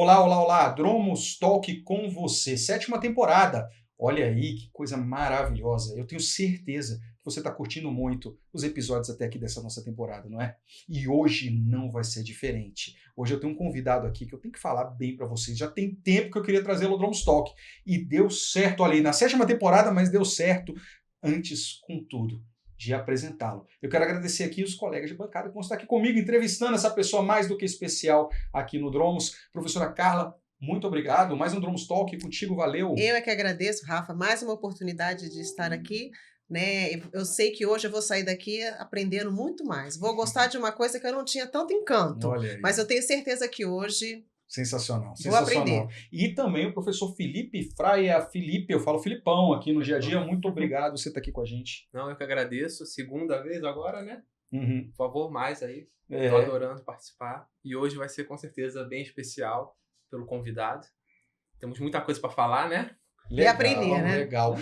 Olá, olá, olá, Dromos Talk com você, 7ª temporada. Olha aí que coisa maravilhosa. Eu tenho certeza que você está curtindo muito os episódios até aqui dessa nossa temporada, não é? E hoje não vai ser diferente. Hoje eu tenho um convidado aqui que eu tenho que falar bem para vocês. Já tem tempo que eu queria trazer o Dromos Talk e deu certo, olha aí, na 7ª temporada, mas deu certo antes, contudo, de apresentá-lo. Eu quero agradecer aqui os colegas de bancada que vão estar aqui comigo, entrevistando essa pessoa mais do que especial aqui no Dromos. Professora Carla, muito obrigado. Mais um Dromos Talk contigo, valeu. Eu é que agradeço, Rafa, mais uma oportunidade de estar aqui. Né? Eu sei que hoje eu vou sair daqui aprendendo muito mais. Vou gostar de uma coisa que eu não tinha tanto encanto, Olha aí. mas eu tenho certeza que hoje sensacional, vou sensacional. aprender. E também o professor Felipe Fraia, Felipe, eu falo Filipão aqui no dia a dia, muito obrigado por você estar aqui com a gente. Não, eu que agradeço, segunda vez agora, né? Uhum. Por favor, mais aí, É. tô adorando participar. E hoje vai ser com certeza bem especial pelo convidado. Temos muita coisa para falar, né? E aprender, né? Legal.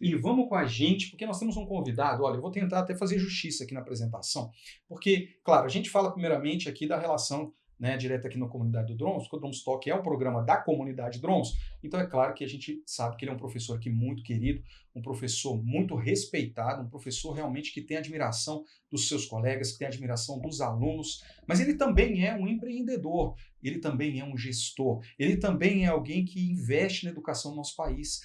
E vamos com a gente, porque nós temos um convidado. Olha, eu vou tentar até fazer justiça aqui na apresentação, porque, claro, a gente fala primeiramente aqui da relação, né, direta aqui na comunidade do Dromos, porque o Dromos Talk é um programa da comunidade Dromos, então é claro que a gente sabe que ele é um professor aqui muito querido, um professor muito respeitado, um professor realmente que tem admiração dos seus colegas, que tem admiração dos alunos, mas ele também é um empreendedor, ele também é um gestor, ele também é alguém que investe na educação do nosso país.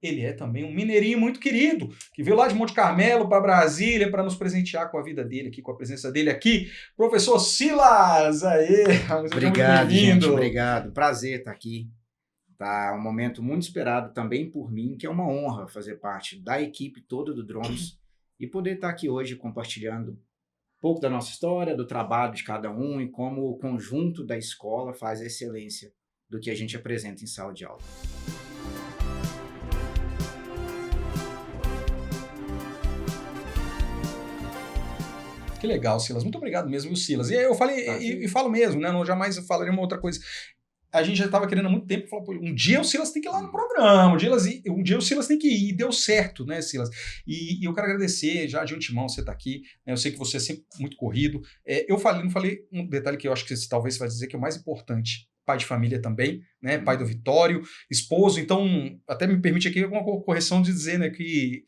Ele é também um mineirinho muito querido, que veio lá de Monte Carmelo para Brasília para nos presentear com a vida dele aqui, com a presença dele aqui. Professor Silas, aê! Obrigado, gente, obrigado. Prazer estar aqui. Tá um momento muito esperado também por mim, que é uma honra fazer parte da equipe toda do Dromos e poder estar aqui hoje compartilhando um pouco da nossa história, do trabalho de cada um e como o conjunto da escola faz a excelência do que a gente apresenta em sala de aula. Que legal, Silas. Muito obrigado mesmo, Silas. E eu falei, e falo mesmo, né? Não jamais falaria uma outra coisa. A gente já estava querendo há muito tempo falar, um dia o Silas tem que ir lá no programa, um dia o Silas tem que ir, e deu certo, né, Silas? E eu quero agradecer já de antemão você estar aqui, né, eu sei que você é sempre muito corrido. Não falei um detalhe que eu acho que talvez você vai dizer que é o mais importante. Pai de família também, né? Pai do Vitório, esposo, então até me permite aqui uma correção de dizer, né, que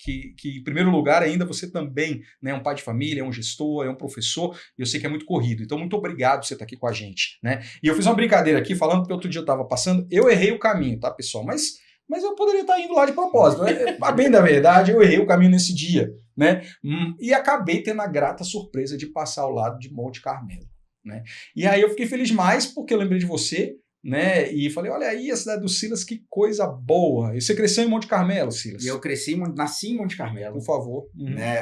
em primeiro lugar ainda você também, né, é um pai de família, é um gestor, é um professor, e eu sei que é muito corrido, então muito obrigado por você estar aqui com a gente, né? E eu fiz uma brincadeira aqui falando que outro dia eu estava passando, eu errei o caminho, tá, pessoal? Mas eu poderia estar indo lá de propósito, né? A bem da verdade, eu errei o caminho nesse dia, né? E acabei tendo a grata surpresa de passar ao lado de Monte Carmelo. Né? E aí eu fiquei feliz mais porque eu lembrei de você, né? E falei, olha aí a cidade do Silas, que coisa boa. E você cresceu em Monte Carmelo, Silas? Eu nasci em Monte Carmelo. Por favor. Uhum. Né?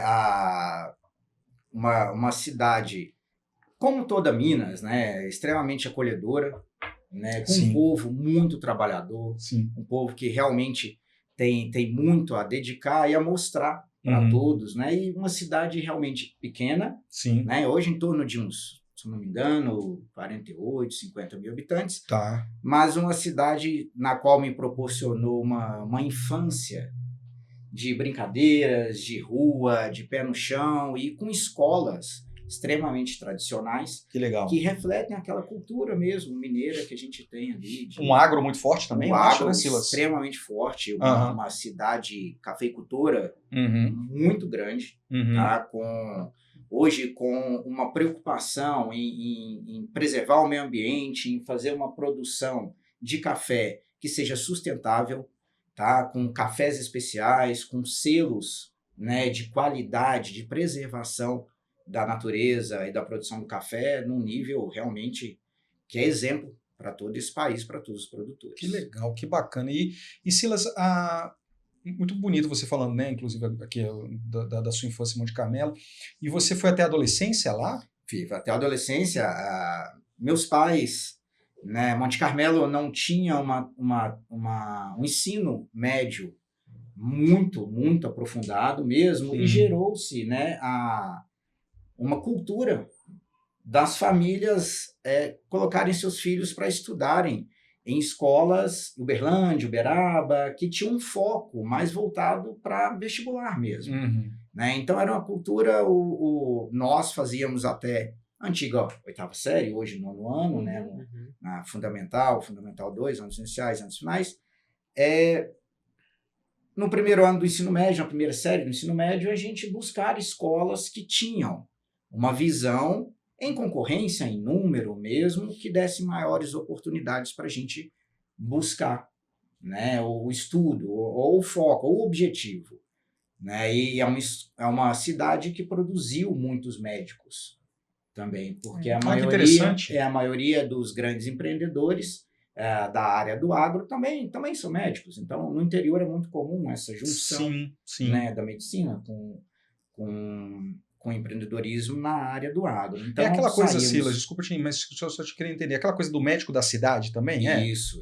Uma cidade, como toda Minas, né? Extremamente acolhedora, né? Com um povo muito trabalhador, um povo que realmente tem muito a dedicar e a mostrar para todos, né? E uma cidade realmente pequena, né? Hoje em torno de uns, se não me engano, 48, 50 mil habitantes. Tá. Mas uma cidade na qual me proporcionou uma infância de brincadeiras, de rua, de pé no chão e com escolas extremamente tradicionais. Que legal. Que refletem aquela cultura mesmo mineira que a gente tem ali. Um agro muito forte também, um agro, né, Silas? Extremamente forte. Uma cidade cafeicultora muito grande, tá? Hoje, com uma preocupação em preservar o meio ambiente, em fazer uma produção de café que seja sustentável, tá? Com cafés especiais, com selos, né, de qualidade, de preservação da natureza e da produção do café num nível realmente que é exemplo para todo esse país, para todos os produtores. Que legal, que bacana. E Silas, muito bonito você falando, né, inclusive aqui da sua infância em Monte Carmelo, e você foi até a adolescência lá? Fui até a adolescência. Meus pais, né, Monte Carmelo não tinha um ensino médio muito aprofundado mesmo, e gerou-se, né, uma cultura das famílias colocarem seus filhos para estudarem em escolas, Uberlândia, Uberaba, que tinham um foco mais voltado para vestibular mesmo. Né? Então era uma cultura, nós fazíamos até antiga 8ª série, hoje 9º ano, né? Na Fundamental 2, anos iniciais, anos finais. No primeiro ano do ensino médio, na primeira série do ensino médio, a gente buscar escolas que tinham uma visão em concorrência, em número mesmo, que desse maiores oportunidades para a gente buscar, né, o estudo, ou o foco, ou o objetivo. Né? E é uma cidade que produziu muitos médicos também, porque a maioria dos grandes empreendedores da área do agro também são médicos. Então, no interior é muito comum essa junção né, da medicina com empreendedorismo na área do agro. Então, aquela coisa, Silas, desculpa, mas só te queria entender, aquela coisa do médico da cidade também, Isso.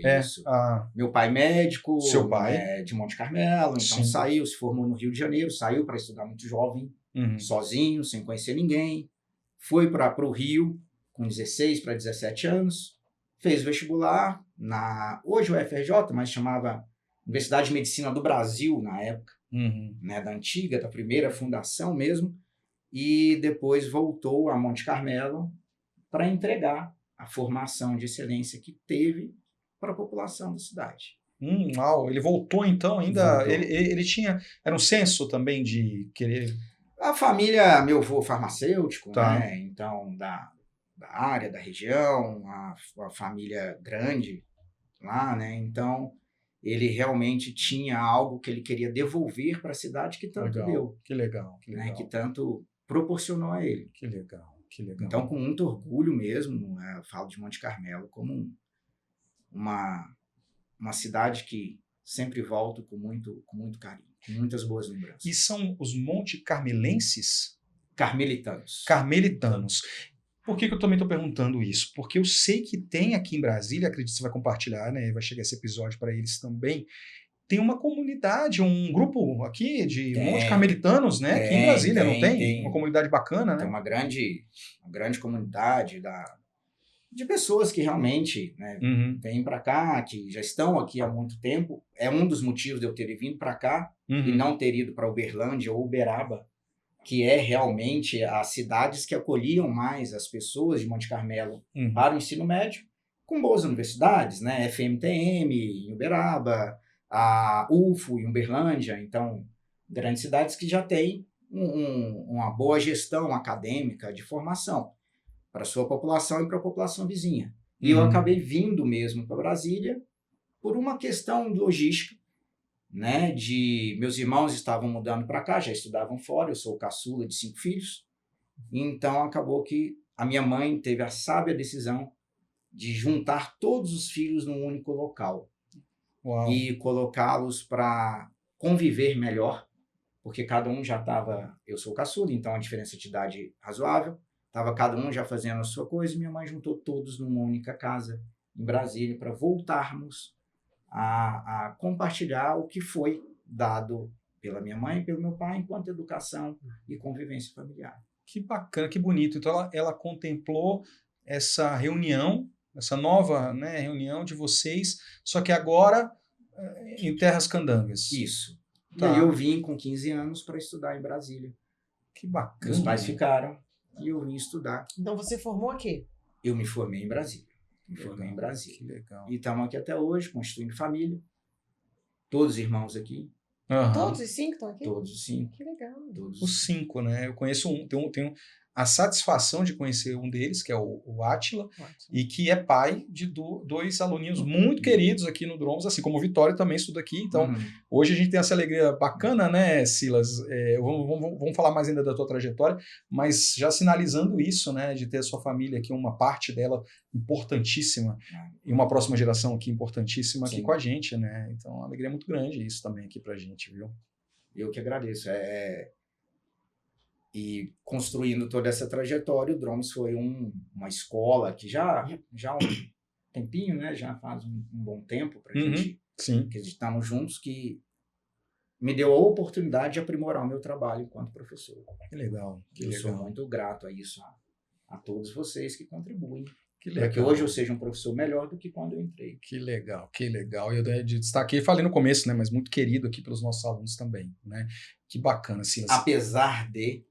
Meu pai médico, seu pai? De Monte Carmelo, então saiu, se formou no Rio de Janeiro, saiu para estudar muito jovem, sozinho, sem conhecer ninguém, foi para o Rio com 16 para 17 anos, fez vestibular hoje o UFRJ, mas chamava Universidade de Medicina do Brasil na época, né, da primeira fundação mesmo, e depois voltou a Monte Carmelo para entregar a formação de excelência que teve para a população da cidade. Uau, ele voltou então ainda, ele tinha, era um senso também de querer... A família, meu avô farmacêutico, né, então da área, da região, a família grande lá, né, então ele realmente tinha algo que ele queria devolver para a cidade que tanto deu. Que legal. Né, que tanto proporcionou a ele. Que legal. Então, com muito orgulho mesmo, eu falo de Monte Carmelo como uma cidade que sempre volto com muito carinho, com muitas boas lembranças. E são os Monte Carmelenses? Carmelitanos. Por que eu também estou perguntando isso? Porque eu sei que tem aqui em Brasília, acredito que você vai compartilhar, né? Vai chegar esse episódio para eles também. Tem uma comunidade, um grupo aqui de Monte Carmelitanos, né? Aqui em Brasília, não tem? Tem uma comunidade bacana, né? Tem uma grande comunidade de pessoas que realmente, né, vêm para cá, que já estão aqui há muito tempo. É um dos motivos de eu ter vindo para cá e não ter ido para Uberlândia ou Uberaba, que é realmente as cidades que acolhiam mais as pessoas de Monte Carmelo para o ensino médio, com boas universidades, né? FMTM em Uberaba, a UFO em Uberlândia, então grandes cidades que já têm uma boa gestão acadêmica de formação para a sua população e para a população vizinha. E eu acabei vindo mesmo para Brasília por uma questão logística, né? Meus irmãos estavam mudando para cá, já estudavam fora, eu sou o caçula de 5 filhos, então acabou que a minha mãe teve a sábia decisão de juntar todos os filhos num único local. Uau. E colocá-los para conviver melhor, porque cada um já estava... Eu sou caçula, então a diferença de idade razoável. Estava cada um já fazendo a sua coisa e minha mãe juntou todos numa única casa em Brasília para voltarmos a compartilhar o que foi dado pela minha mãe e pelo meu pai enquanto educação e convivência familiar. Que bacana, que bonito. Então ela contemplou essa reunião, essa nova, né, reunião de vocês, só que agora em terras candangas. Isso. E aí eu vim com 15 anos para estudar em Brasília. Que bacana. Meus pais ficaram e eu vim estudar. Então você formou aqui? Eu me formei em Brasília. Que legal. E estamos aqui até hoje, constituindo família. Todos os irmãos aqui. Todos os 5 estão aqui? Todos os 5. Que legal. Os 5, né? Eu conheço tenho a satisfação de conhecer um deles, que é o Átila, e que é pai de 2 aluninhos muito queridos aqui no Dromos, assim como o Vitória também estuda aqui. Então, hoje a gente tem essa alegria bacana, né, Silas? Vamos falar mais ainda da tua trajetória, mas já sinalizando isso, né, de ter a sua família aqui, uma parte dela importantíssima, e uma próxima geração aqui importantíssima aqui com a gente, né? Então, uma alegria muito grande isso também aqui pra gente, viu? Eu que agradeço. E construindo toda essa trajetória, o Dromos foi uma escola que já há um tempinho, né? Já faz um bom tempo para a gente que estamos juntos, que me deu a oportunidade de aprimorar o meu trabalho enquanto professor. Que legal. Eu sou muito grato a isso, a todos vocês que contribuem. Que legal. Para que hoje eu seja um professor melhor do que quando eu entrei. Que legal, que legal. Eu destaquei, falei no começo, né? Mas muito querido aqui pelos nossos alunos também, né? Que bacana, Silas. Apesar de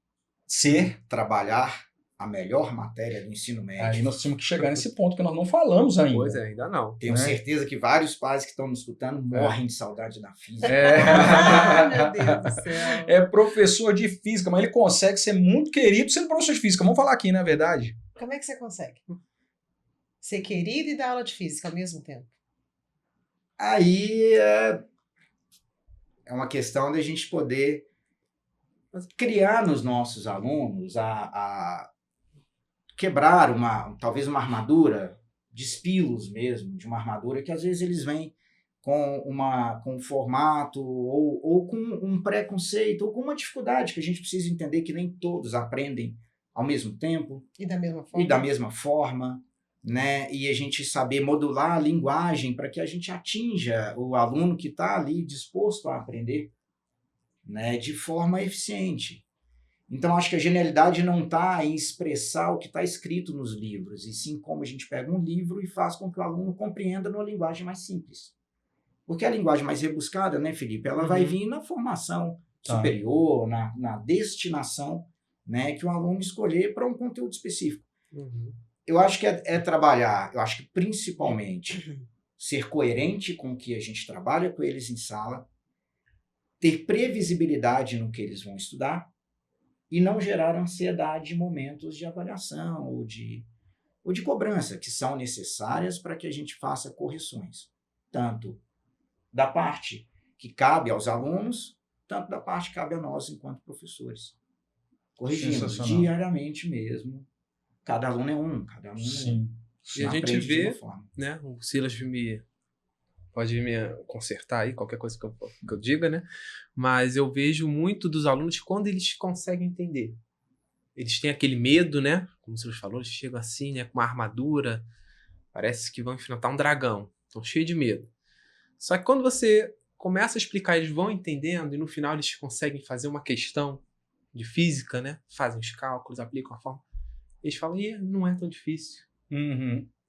trabalhar a melhor matéria do ensino médio. Aí nós temos que chegar nesse ponto que nós não falamos ainda. Pois é, ainda não. Tenho certeza que vários pais que estão nos escutando morrem de saudade da física. Meu Deus do céu. É professor de física, mas ele consegue ser muito querido sendo professor de física. Vamos falar aqui, na verdade. Como é que você consegue ser querido e dar aula de física ao mesmo tempo? Aí é uma questão da gente poder criar nos nossos alunos a quebrar talvez uma armadura, despilos mesmo, de uma armadura que às vezes eles vêm com um formato ou com um preconceito ou com uma dificuldade que a gente precisa entender que nem todos aprendem ao mesmo tempo. E da mesma forma. E da mesma forma, né? E a gente saber modular a linguagem para que a gente atinja o aluno que está ali disposto a aprender, né? De forma eficiente. Então, acho que a genialidade não está em expressar o que está escrito nos livros, e sim como a gente pega um livro e faz com que o aluno compreenda numa linguagem mais simples. Porque a linguagem mais rebuscada, né, Felipe, ela vai vir na formação superior, na destinação, né, que o aluno escolher para um conteúdo específico. Eu acho que é trabalhar, eu acho que principalmente ser coerente com o que a gente trabalha com eles em sala, ter previsibilidade no que eles vão estudar, e não gerar ansiedade em momentos de avaliação ou de cobrança, que são necessárias para que a gente faça correções, tanto da parte que cabe aos alunos, tanto da parte que cabe a nós enquanto professores. Corrigindo diariamente mesmo. Cada aluno é um, cada aluno Sim. E a gente vê, né, o Silas pode me consertar aí, qualquer coisa que eu diga, né? Mas eu vejo muito dos alunos quando eles conseguem entender. Eles têm aquele medo, né? Como o Silas falou, eles chegam assim, né, com uma armadura, parece que vão enfrentar um dragão. Estão cheios de medo. Só que quando você começa a explicar, eles vão entendendo e no final eles conseguem fazer uma questão de física, né? Fazem os cálculos, aplicam a forma. Eles falam, não é tão difícil.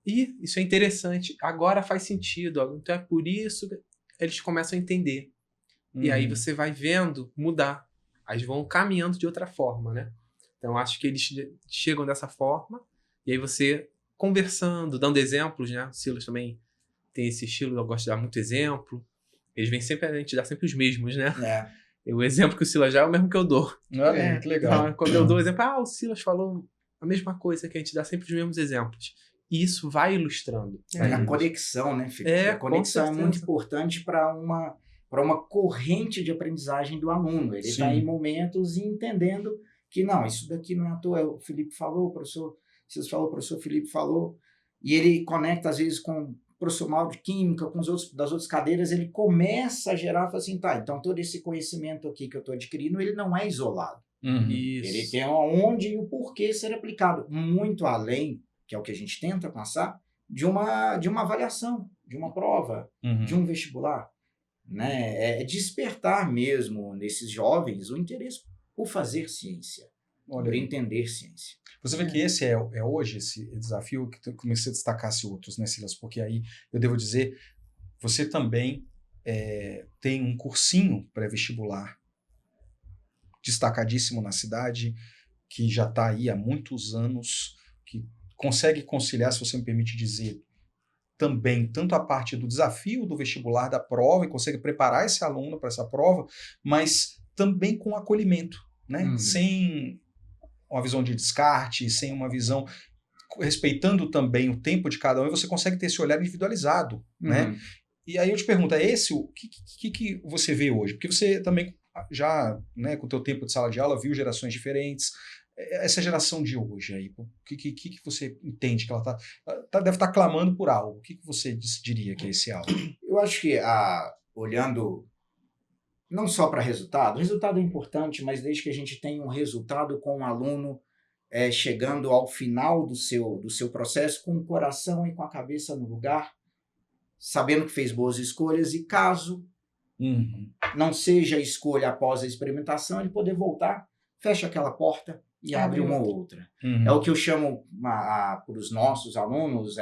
E isso é interessante, agora faz sentido, então é por isso que eles começam a entender. E aí você vai vendo mudar, aí vão caminhando de outra forma, né? Então acho que eles chegam dessa forma, e aí você conversando, dando exemplos, né? O Silas também tem esse estilo, eu gosto de dar muito exemplo, eles vêm sempre, a gente dá sempre os mesmos, né? O exemplo que o Silas dá é o mesmo que eu dou. Que legal. Então, quando eu dou o exemplo, o Silas falou a mesma coisa, que a gente dá sempre os mesmos exemplos. E isso vai ilustrando. A conexão, né, Felipe? A conexão é muito importante para uma corrente de aprendizagem do aluno. Ele está em momentos entendendo que não, isso daqui não é à toa. O Felipe falou, o professor Silas falou, o professor Felipe falou, e ele conecta às vezes com o professor Mauro de Química, com das outras cadeiras, ele começa a gerar, fala assim, então todo esse conhecimento aqui que eu estou adquirindo, ele não é isolado. Ele tem onde e o porquê ser aplicado, muito além, que é o que a gente tenta passar, de uma avaliação, de uma prova, de um vestibular. Né? É despertar mesmo nesses jovens o interesse por fazer ciência, por entender ciência. Você vê que esse é hoje esse desafio que eu comecei a destacar-se outros, né, Silas? Porque aí eu devo dizer, você também tem um cursinho pré-vestibular destacadíssimo na cidade, que já está aí há muitos anos, que consegue conciliar, se você me permite dizer, também tanto a parte do desafio do vestibular, da prova, e consegue preparar esse aluno para essa prova, mas também com acolhimento, né? Sem uma visão de descarte, sem uma visão respeitando também o tempo de cada um, e você consegue ter esse olhar individualizado, né? E aí eu te pergunto, o que você vê hoje? Porque você também já, né, com o teu tempo de sala de aula, viu gerações diferentes. Essa geração de hoje aí, o que você entende que ela deve estar clamando por algo? O que você diria que é esse algo? Eu acho que, olhando não só para resultado, o resultado é importante, mas desde que a gente tenha um resultado com o aluno chegando ao final do seu processo com o coração e com a cabeça no lugar, sabendo que fez boas escolhas, e caso não seja a escolha após a experimentação, ele poder voltar, fecha aquela porta e abre uma ou outra. É o que eu chamo para os nossos alunos,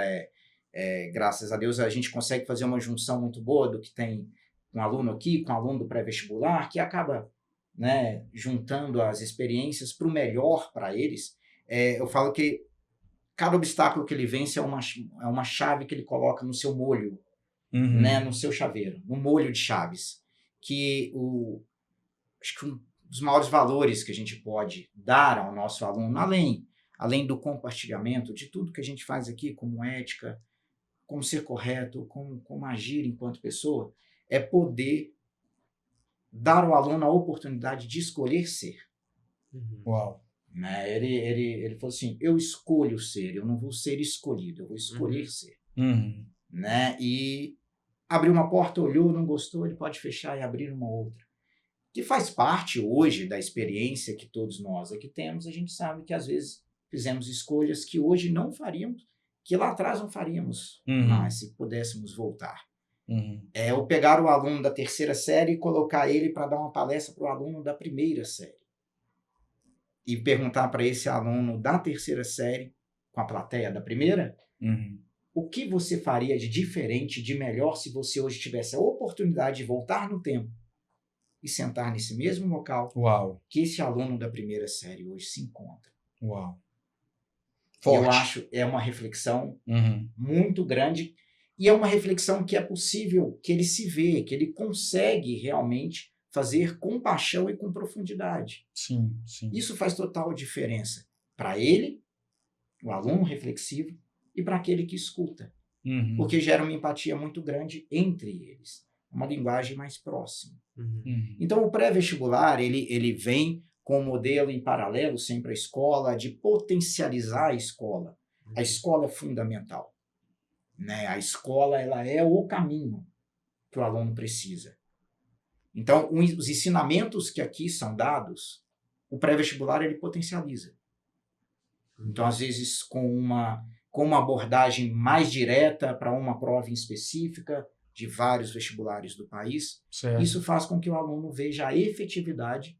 graças a Deus a gente consegue fazer uma junção muito boa do que tem um aluno aqui, com um aluno do pré-vestibular, que acaba, né, juntando as experiências para o melhor para eles. eu falo que cada obstáculo que ele vence é uma chave que ele coloca no seu molho, né, no seu chaveiro, no molho de chaves. Que acho que um dos maiores valores que a gente pode dar ao nosso aluno, além do compartilhamento de tudo que a gente faz aqui, como ética, como ser correto, como agir enquanto pessoa, é poder dar ao aluno a oportunidade de escolher ser. Uau. Né? Ele falou assim, eu escolho ser, eu não vou ser escolhido, eu vou escolher ser. Né? E abriu uma porta, olhou, não gostou, ele pode fechar e abrir uma outra. Que faz parte hoje da experiência que todos nós aqui temos. A gente sabe que às vezes fizemos escolhas que hoje não faríamos, que lá atrás não faríamos, mas se pudéssemos voltar. É eu pegar o aluno da 3ª série e colocar ele para dar uma palestra para o aluno da 1ª série. E perguntar para esse aluno da 3ª série, com a plateia da 1ª, o que você faria de diferente, de melhor, se você hoje tivesse a oportunidade de voltar no tempo e sentar nesse mesmo local que esse aluno da 1ª série hoje se encontra. Uau. Eu acho é uma reflexão muito grande e é uma reflexão que é possível que ele se vê, que ele consegue realmente fazer com paixão e com profundidade. Sim. Isso faz total diferença para ele, o aluno reflexivo, e para aquele que escuta. Porque gera uma empatia muito grande entre eles. Uma linguagem mais próxima. Então, o pré-vestibular, ele vem com um modelo em paralelo, sempre à escola, de potencializar a escola. A escola é fundamental. Né? A escola ela é o caminho que o aluno precisa. Então, os ensinamentos que aqui são dados, o pré-vestibular ele potencializa. Então, às vezes, com uma abordagem mais direta para uma prova em específica de vários vestibulares do país, isso faz com que o aluno veja a efetividade,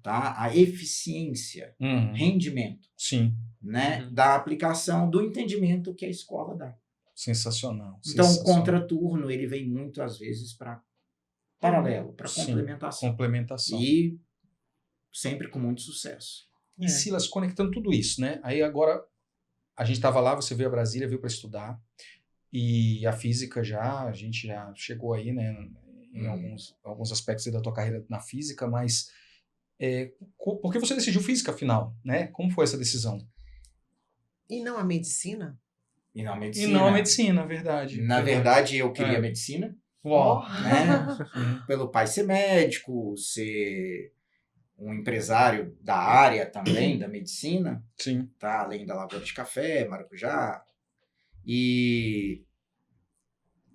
tá? A eficiência, rendimento, né? Da aplicação, do entendimento que a escola dá. Sensacional. Então, o contraturno ele vem muito, às vezes, para paralelo, para complementação. E sempre com muito sucesso. E Silas, conectando tudo isso, né? Aí agora, a gente estava lá, você veio a Brasília, veio para estudar, e a física a gente já chegou aí, né? Em alguns aspectos da tua carreira na física, mas por que você decidiu física, afinal? Né? Como foi essa decisão? E não a medicina? E não a medicina, verdade. Na verdade, eu queria medicina. Uau. Né? Pelo pai ser médico, ser um empresário da área também, da medicina. Sim. Tá? Além da lavoura de café, maracujá. E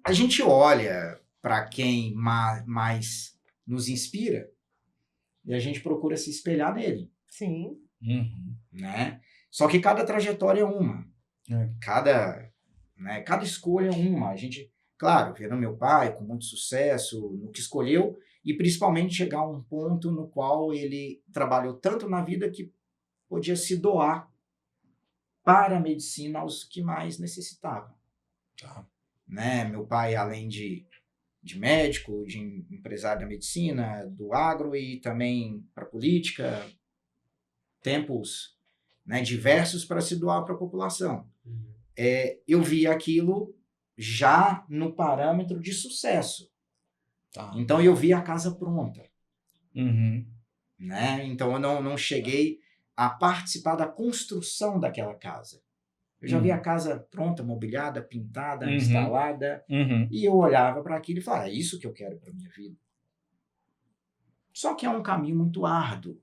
a gente olha para quem mais nos inspira e a gente procura se espelhar nele. Sim. Né? Só que cada trajetória é uma. Cada escolha é uma. A gente, claro, vendo meu pai com muito sucesso no que escolheu e principalmente chegar a um ponto no qual ele trabalhou tanto na vida que podia se doar para a medicina aos que mais necessitavam. Né? Meu pai, além de médico, de empresário da medicina, do agro e também para política, tempos, né, diversos para se doar para a população. Eu vi aquilo já no parâmetro de sucesso. Então eu vi a casa pronta. Né? Então eu não cheguei a participar da construção daquela casa. Eu já vi a casa pronta, mobiliada, pintada, instalada, e eu olhava para aquilo e falava, é isso que eu quero para minha vida. Só que é um caminho muito árduo.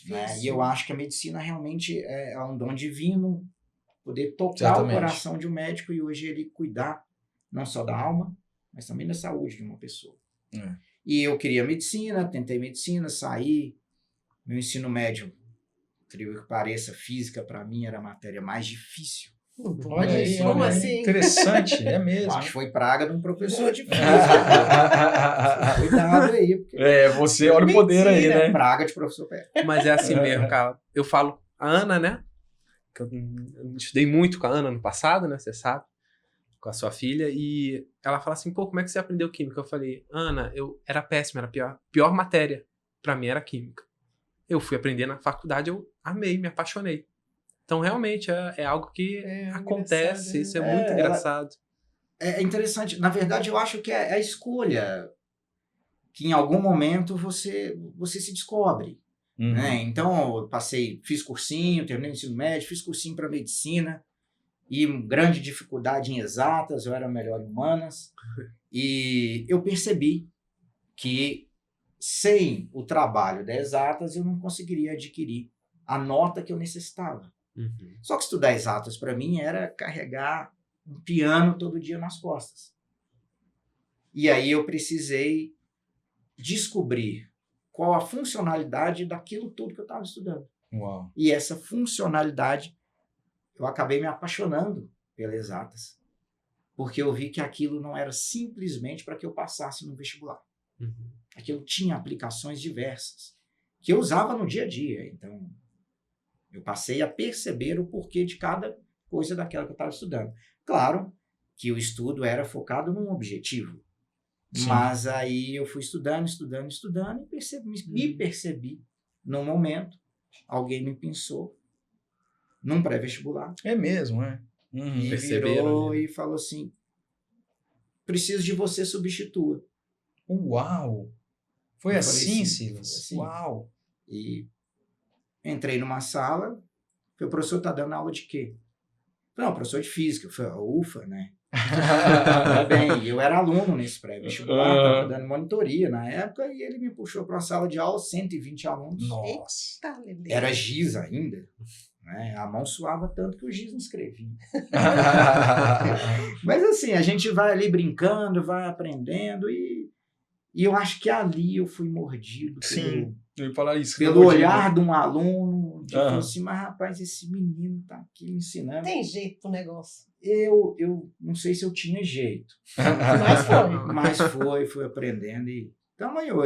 Né? E eu acho que a medicina realmente é um dom divino, poder tocar o coração de um médico e hoje ele cuidar não só da alma, mas também da saúde de uma pessoa. E eu queria medicina, tentei medicina, saí, meu ensino médio, incrível que pareça, física para mim era a matéria mais difícil. Olha aí, como assim? Interessante, é mesmo. Acho que foi praga de um professor de física. Cuidado aí. Porque você olha o poder aí, né? Praga de professor pé. Mas é assim mesmo, cara. Eu falo, a Ana, né? Que eu estudei muito com a Ana no passado, né? Você sabe. Com a sua filha. E ela fala assim, pô, como é que você aprendeu química? Eu falei, Ana, eu era péssima, era a pior matéria pra mim era química. Eu fui aprender na faculdade, eu amei, me apaixonei. Então, realmente, é algo que acontece. Isso é muito engraçado. É interessante. Na verdade, eu acho que é a escolha que em algum momento você se descobre. Né? Então, eu fiz cursinho, terminei o ensino médio, fiz cursinho para medicina e grande dificuldade em exatas, eu era melhor em humanas. E eu percebi que sem o trabalho das exatas eu não conseguiria adquirir a nota que eu necessitava. Só que estudar exatas para mim era carregar um piano todo dia nas costas. E aí eu precisei descobrir qual a funcionalidade daquilo tudo que eu estava estudando. Uau. E essa funcionalidade, eu acabei me apaixonando pelas exatas. Porque eu vi que aquilo não era simplesmente para que eu passasse no vestibular. Aquilo tinha aplicações diversas, que eu usava no dia a dia. Então, eu passei a perceber o porquê de cada coisa daquela que eu estava estudando. Claro que o estudo era focado num objetivo. Sim. Mas aí eu fui estudando e me percebi num momento, alguém me pensou num pré-vestibular. É mesmo, é? E virou e falou assim, preciso de você, substitua. Uau! Foi assim, Silas? Assim. Uau! E entrei numa sala, o professor está dando aula de quê? Não, professor de física. Eu falei, ufa, né? Bem, eu era aluno nesse pré-vestibular, estava dando monitoria na época, e ele me puxou para uma sala de aula, 120 alunos. Nossa! Era giz ainda, né? A mão suava tanto que o giz não escrevia. Mas assim, a gente vai ali brincando, vai aprendendo, e eu acho que ali eu fui mordido. Sim, eu ia falar isso. Pelo olhar de um aluno, de assim, mas rapaz, esse menino tá aqui me ensinando. Tem jeito pro negócio. Eu não sei se eu tinha jeito. Mas fui aprendendo e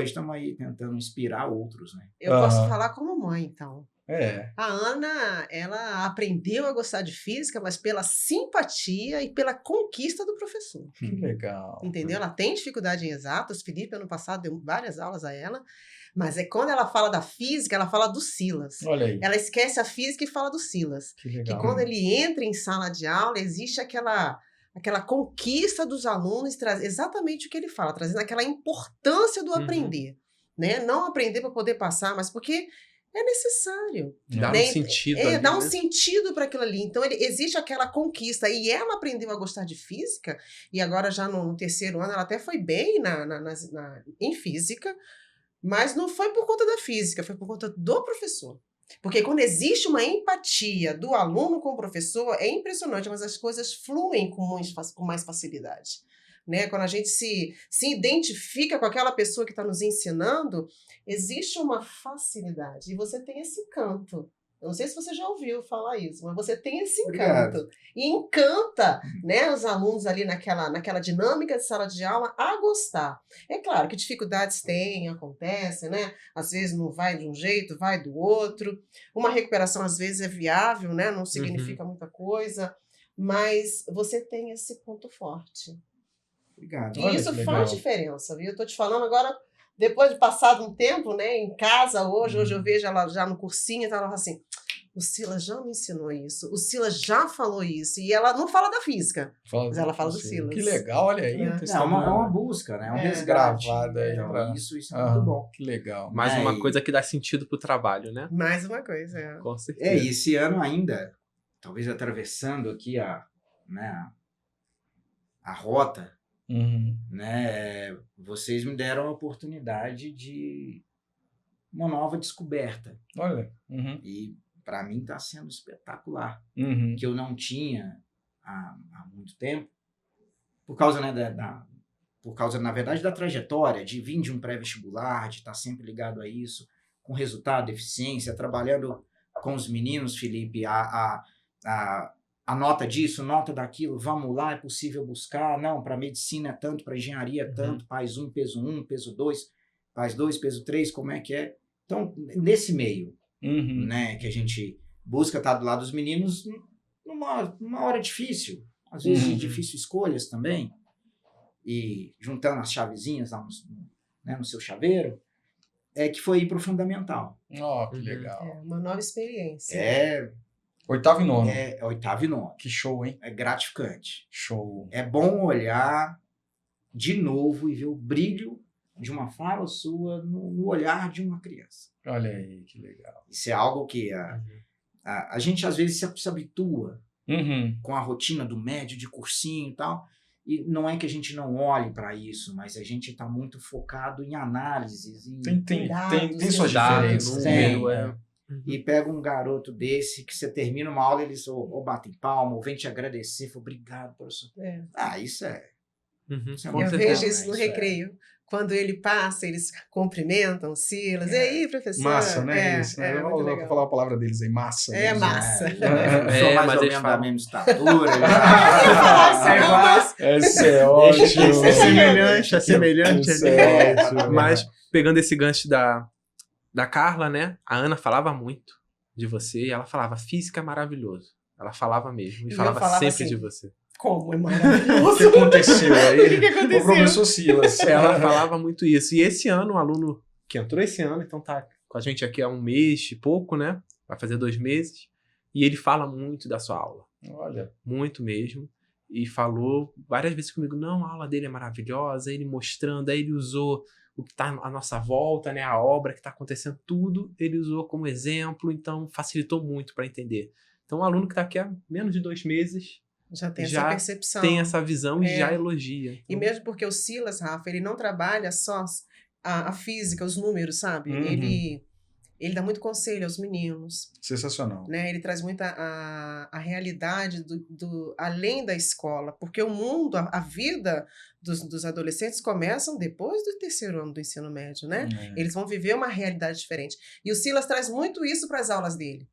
estamos aí tentando inspirar outros, né? Eu posso falar como mãe, então. É. A Ana, ela aprendeu a gostar de física, mas pela simpatia e pela conquista do professor. Que legal. Entendeu? Ela tem dificuldade em exatas. Felipe, ano passado, deu várias aulas a ela. Mas quando ela fala da física, ela fala do Silas. Olha aí. Ela esquece a física e fala do Silas. Que legal. Que quando ele entra em sala de aula, existe aquela conquista dos alunos, exatamente o que ele fala, trazendo aquela importância do aprender. Né? Não aprender para poder passar, mas porque é necessário. Dá né? um sentido ali, dá um né? sentido para aquilo ali. Então, existe aquela conquista. E ela aprendeu a gostar de física, e agora já no terceiro ano, ela até foi bem em física, mas não foi por conta da física, foi por conta do professor. Porque quando existe uma empatia do aluno com o professor, é impressionante, mas as coisas fluem com mais facilidade. Né? Quando a gente se identifica com aquela pessoa que está nos ensinando, existe uma facilidade. E você tem esse encanto. Eu não sei se você já ouviu falar isso, mas você tem esse encanto. Obrigado. E encanta, né, os alunos ali naquela dinâmica de sala de aula a gostar. É claro que dificuldades acontecem, né? Às vezes não vai de um jeito, vai do outro. Uma recuperação às vezes é viável, né? Não significa muita coisa. Mas você tem esse ponto forte. Obrigado. E isso faz diferença, viu? Eu tô te falando agora, depois de passado um tempo, né, em casa hoje eu vejo ela já no cursinho, ela fala assim, o Silas já me ensinou isso, o Silas já falou isso, e ela não fala da física, mas ela fala do Silas. Que legal, olha aí. É uma busca, né? É um resgate. Aí então, isso é muito bom. Que legal. Mais uma coisa que dá sentido pro trabalho, né? Mais uma coisa, Com certeza. E esse ano ainda, talvez atravessando aqui a rota, né? Vocês me deram a oportunidade de uma nova descoberta. Olha. E para mim está sendo espetacular. Que eu não tinha há muito tempo, por causa, né, por causa, na verdade, da trajetória de vir de um pré-vestibular, de estar sempre ligado a isso, com resultado, eficiência, trabalhando com os meninos, Felipe, a nota disso, nota daquilo, vamos lá, é possível buscar, não, para medicina é tanto, para engenharia é tanto, PAS 1, peso 2, PAS 2, peso 3, como é que é? Então, nesse meio, né, que a gente busca estar do lado dos meninos numa hora difícil, às vezes de difícil escolhas também, e juntando as chavezinhas lá no seu chaveiro, que foi ir para o fundamental. Oh, que legal. É uma nova experiência. 8º e 9º. É 8º e 9º. Que show, hein? É gratificante. Show. É bom olhar de novo e ver o brilho de uma fala sua no olhar de uma criança. Olha aí, que legal. Isso é algo que a gente às vezes se habitua com a rotina do médio, de cursinho e tal, e não é que a gente não olhe para isso, mas a gente está muito focado em análises, em tem suas diferenças. E pega um garoto desse que você termina uma aula e eles ou batem palma, ou vem te agradecer, fala, obrigado, professor. Isso é... Eu vejo isso no recreio. Quando ele passa, eles cumprimentam o Silas. E aí, professor? Massa, né? Eu vou falar a palavra deles aí, massa. Massa. Sou mais ou menos da mesma estatura. Esse é ótimo. É semelhante. Mas, pegando esse gancho da Carla, né? A Ana falava muito de você e ela falava, física é maravilhoso. Ela falava mesmo. E falava sempre assim, de você. Como é maravilhoso. O que aconteceu aí? O que aconteceu? O professor Silas. Ela falava muito isso. E esse ano, um aluno que entrou esse ano, então tá com a gente aqui há 1 mês e pouco, né? Vai fazer 2 meses. E ele fala muito da sua aula. Olha. Muito mesmo. E falou várias vezes comigo, não, a aula dele é maravilhosa, ele mostrando, aí ele usou o que está à nossa volta, né? A obra que está acontecendo, tudo, ele usou como exemplo, então facilitou muito para entender. Então, um aluno que está aqui há menos de 2 meses, já tem essa percepção. Tem essa visão e já elogia. Então... E mesmo porque o Silas, Rafa, ele não trabalha só a física, os números, sabe? Ele dá muito conselho aos meninos. Sensacional. Né? Ele traz muito a realidade do além da escola, porque o mundo, a vida dos adolescentes começam depois do 3º ano do ensino médio, né? Eles vão viver uma realidade diferente. E o Silas traz muito isso para as aulas dele.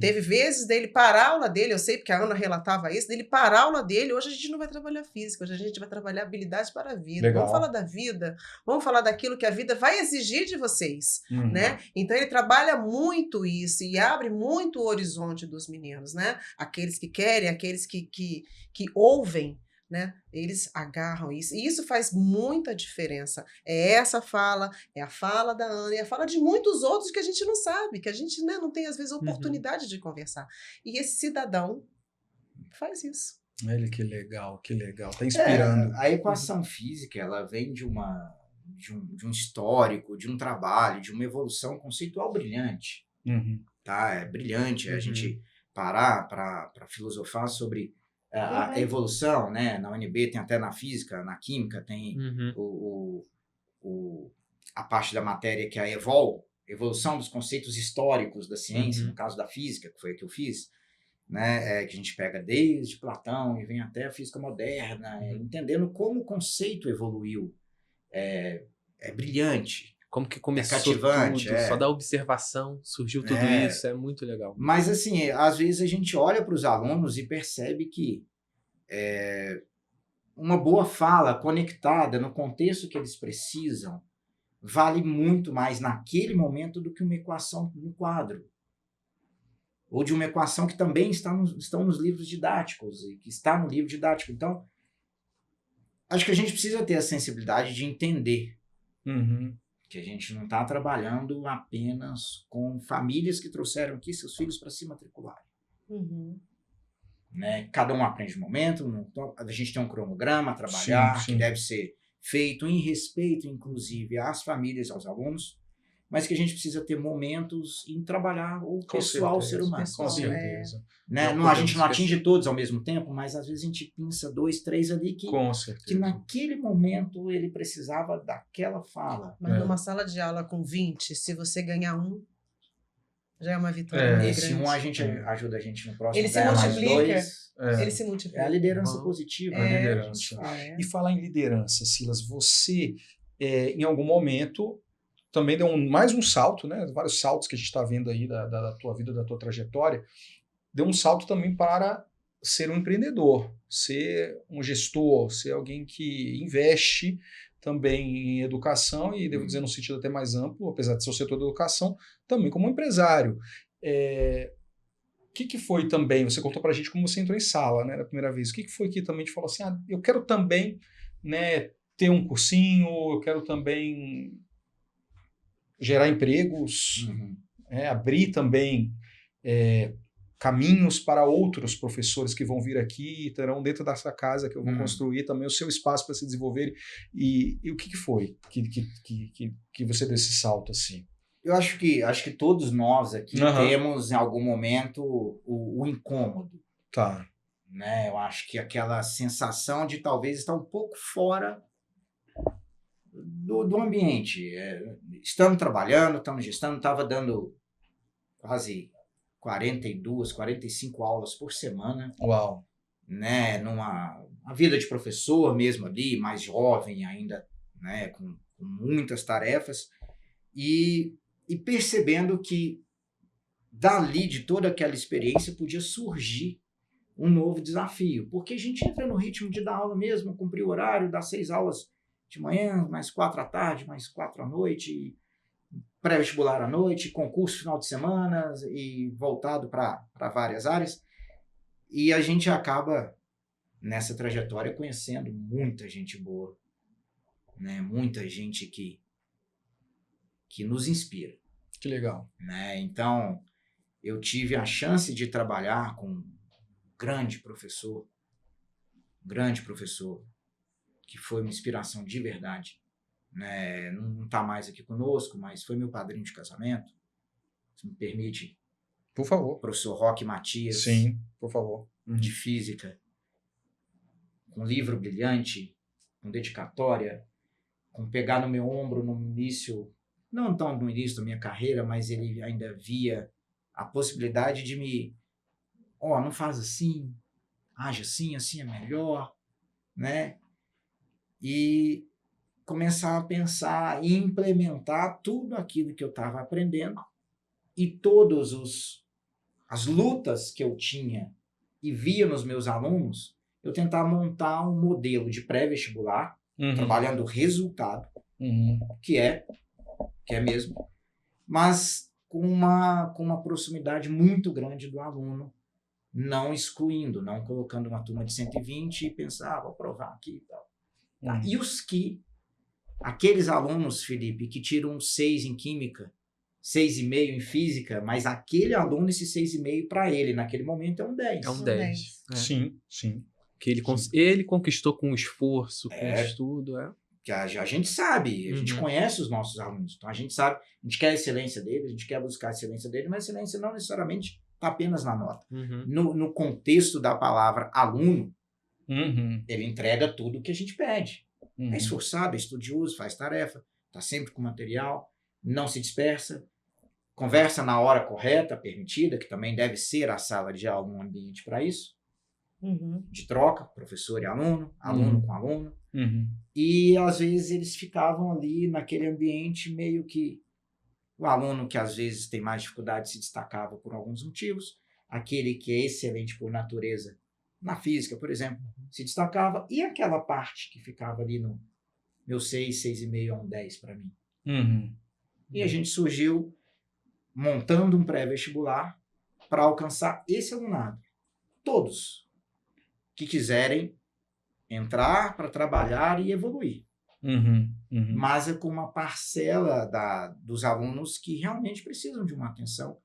Teve vezes dele parar a aula dele, eu sei porque a Ana relatava isso, dele parar a aula dele, hoje a gente não vai trabalhar física, hoje a gente vai trabalhar habilidades para a vida. Legal. Vamos falar da vida, vamos falar daquilo que a vida vai exigir de vocês, né? Então ele trabalha muito isso e abre muito o horizonte dos meninos, né? Aqueles que querem, aqueles que ouvem, né? Eles agarram isso. E isso faz muita diferença. É essa fala, é a fala da Ana, é a fala de muitos outros que a gente não sabe, que a gente, né, não tem, às vezes, oportunidade de conversar. E esse cidadão faz isso. Olha que legal, que legal. Tá inspirando. A equação física, ela vem de um histórico, de um trabalho, de uma evolução conceitual brilhante. Tá? É brilhante a gente parar para filosofar sobre a evolução, né? Na UNB tem até na física, na química tem a parte da matéria que é a evolução dos conceitos históricos da ciência, no caso da física, que foi a que eu fiz, né? Que a gente pega desde Platão e vem até a física moderna, entendendo como o conceito evoluiu. É brilhante. Como que começou cativante, tudo, só da observação surgiu tudo isso, é muito legal. Mas assim, às vezes a gente olha para os alunos e percebe que uma boa fala conectada no contexto que eles precisam vale muito mais naquele momento do que uma equação no quadro. Ou de uma equação que também estão nos livros didáticos, e que está no livro didático. Então, acho que a gente precisa ter a sensibilidade de entender que a gente não está trabalhando apenas com famílias que trouxeram aqui seus filhos para se matricularem. Né? Cada um aprende um momento, a gente tem um cronograma a trabalhar, que deve ser feito em respeito, inclusive, às famílias, aos alunos, mas que a gente precisa ter momentos em trabalhar o pessoal, o ser humano. Com certeza. Né? A gente não atinge todos ao mesmo tempo, mas às vezes a gente pinça 2, 3 ali que naquele momento ele precisava daquela fala. Mas numa sala de aula com 20, se você ganhar 1, já é uma vitória muito esse grande. 1 a gente ajuda a gente no próximo. Ele se multiplica. Ele se multiplica. É a liderança positiva. A liderança. E falar em liderança, Silas, você em algum momento também deu mais um salto, né? Vários saltos que a gente está vendo aí da tua vida, da tua trajetória. Deu um salto também para ser um empreendedor, ser um gestor, ser alguém que investe também em educação e, devo dizer, no sentido até mais amplo, apesar de ser o setor da educação, também como empresário. O que foi também, você contou para a gente como você entrou em sala, né, na primeira vez, o que foi que também te falou assim, eu quero também, né, ter um cursinho, eu quero também gerar empregos, abrir também caminhos para outros professores que vão vir aqui e terão dentro dessa casa que eu vou construir também o seu espaço para se desenvolver. E o que foi que você deu esse salto assim? Eu acho que todos nós aqui temos em algum momento o incômodo. Tá. Né? Eu acho que aquela sensação de talvez estar um pouco fora do ambiente. Estamos trabalhando, estamos gestando, estava dando quase 42, 45 aulas por semana. Uau! Né? Numa vida de professor mesmo ali, mais jovem ainda, né? Com muitas tarefas. E percebendo que dali, de toda aquela experiência, podia surgir um novo desafio. Porque a gente entra no ritmo de dar aula mesmo, cumprir o horário, dar 6 aulas de manhã, mais 4 à tarde, mais 4 à noite, pré-vestibular à noite, concurso final de semana e voltado para várias áreas. E a gente acaba, nessa trajetória, conhecendo muita gente boa, né? Muita gente que nos inspira. Que legal. Né? Então, eu tive a chance de trabalhar com um grande professor, que foi uma inspiração de verdade. Né? Não está mais aqui conosco, mas foi meu padrinho de casamento. Se me permite. Por favor. Professor Roque Matias. Sim, por favor. De física. Com livro brilhante, com dedicatória, com pegar no meu ombro no início, não tão no início da minha carreira, mas ele ainda via a possibilidade de me... não faz assim, age assim, assim é melhor, né? E começar a pensar e implementar tudo aquilo que eu estava aprendendo e todas as lutas que eu tinha e via nos meus alunos, eu tentar montar um modelo de pré-vestibular, trabalhando o resultado, que é mesmo, mas com uma proximidade muito grande do aluno, não excluindo, não colocando uma turma de 120 e pensar, vou provar aqui e tal. Tá? E aqueles alunos, Felipe, que tiram 6 em química, 6,5 em física, mas aquele aluno, esse 6,5 para ele, naquele momento, é um 10. É um 10. É. Sim, sim. Que ele conquistou com esforço, com estudo. Que a gente sabe, a gente conhece os nossos alunos, então a gente sabe, a gente quer a excelência dele, a gente quer buscar a excelência dele, mas a excelência não necessariamente está apenas na nota. No contexto da palavra aluno, ele entrega tudo o que a gente pede. É esforçado, é estudioso, faz tarefa, está sempre com material, não se dispersa, conversa na hora correta, permitida, que também deve ser a sala de aula um ambiente para isso, de troca, professor e aluno, aluno com aluno. E às vezes eles ficavam ali naquele ambiente meio que o aluno que às vezes tem mais dificuldade se destacava por alguns motivos, aquele que é excelente por natureza na física, por exemplo, se destacava, e aquela parte que ficava ali no meu 6,5 a um 10 para mim. E a gente surgiu montando um pré-vestibular para alcançar esse alunado. Todos que quiserem entrar para trabalhar e evoluir. Mas é com uma parcela dos alunos que realmente precisam de uma atenção